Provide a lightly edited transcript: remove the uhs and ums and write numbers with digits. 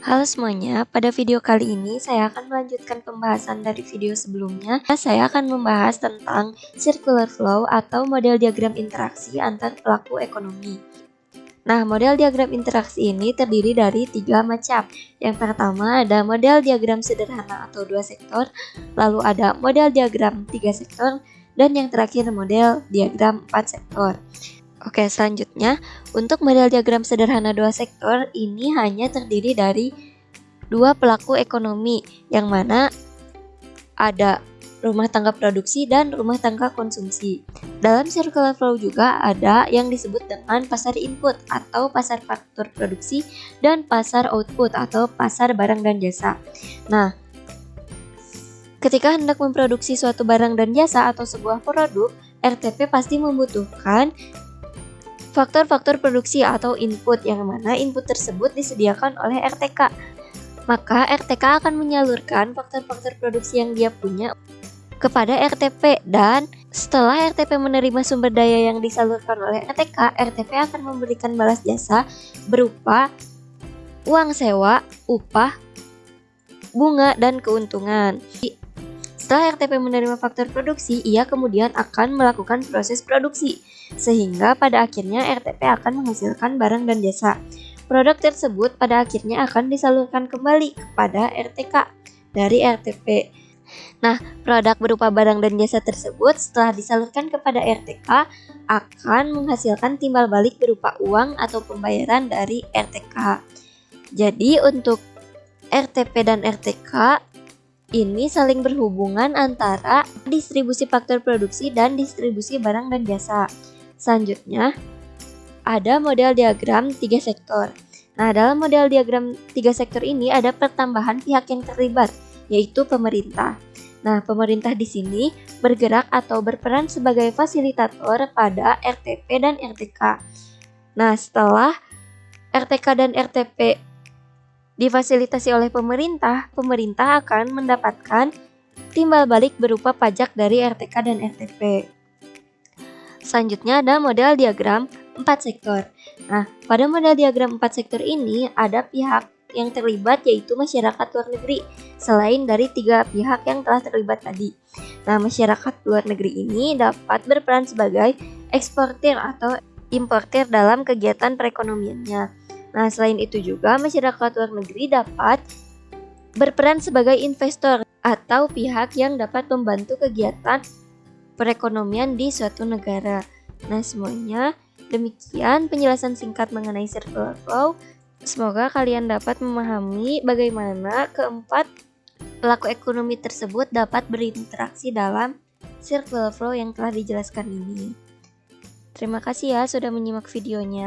Halo semuanya, pada video kali ini saya akan melanjutkan pembahasan dari video sebelumnya. Saya akan membahas tentang circular flow atau model diagram interaksi antar pelaku ekonomi. Nah, model diagram interaksi ini terdiri dari 3 macam. Yang pertama ada model diagram sederhana atau 2 sektor, lalu ada model diagram 3 sektor, dan yang terakhir model diagram 4 sektor. Oke, selanjutnya untuk model diagram sederhana 2 sektor ini hanya terdiri dari 2 pelaku ekonomi, yang mana ada rumah tangga produksi dan rumah tangga konsumsi. Dalam circular flow juga ada yang disebut dengan pasar input atau pasar faktor produksi dan pasar output atau pasar barang dan jasa. Nah, ketika hendak memproduksi suatu barang dan jasa atau sebuah produk, RTP pasti membutuhkan faktor-faktor produksi atau input, yang mana input tersebut disediakan oleh RTK. Maka RTK akan menyalurkan faktor-faktor produksi yang dia punya kepada RTP, dan setelah RTP menerima sumber daya yang disalurkan oleh RTK, RTP akan memberikan balas jasa berupa uang sewa, upah, bunga, dan keuntungan. Setelah RTP menerima faktor produksi, ia kemudian akan melakukan proses produksi, sehingga pada akhirnya RTP akan menghasilkan barang dan jasa. Produk tersebut pada akhirnya akan disalurkan kembali kepada RTK dari RTP. Nah, produk berupa barang dan jasa tersebut setelah disalurkan kepada RTK akan menghasilkan timbal balik berupa uang atau pembayaran dari RTK. Jadi untuk RTP dan RTK ini saling berhubungan antara distribusi faktor produksi dan distribusi barang dan jasa. Selanjutnya, ada model diagram 3 sektor. Nah, dalam model diagram 3 sektor ini ada pertambahan pihak yang terlibat, yaitu pemerintah. Nah, pemerintah di sini bergerak atau berperan sebagai fasilitator pada RTP dan RTK. Nah, setelah RTK dan RTP difasilitasi oleh pemerintah, pemerintah akan mendapatkan timbal balik berupa pajak dari RTK dan RTP. Selanjutnya ada model diagram 4 sektor. Nah, pada model diagram 4 sektor ini ada pihak yang terlibat, yaitu masyarakat luar negeri, selain dari 3 pihak yang telah terlibat tadi. Nah, masyarakat luar negeri ini dapat berperan sebagai eksportir atau importir dalam kegiatan perekonomiannya. Nah, selain itu juga masyarakat luar negeri dapat berperan sebagai investor atau pihak yang dapat membantu kegiatan perekonomian di suatu negara. Nah, semuanya demikian penjelasan singkat mengenai circular flow. Semoga kalian dapat memahami bagaimana keempat pelaku ekonomi tersebut dapat berinteraksi dalam circular flow yang telah dijelaskan ini. Terima kasih ya sudah menyimak videonya.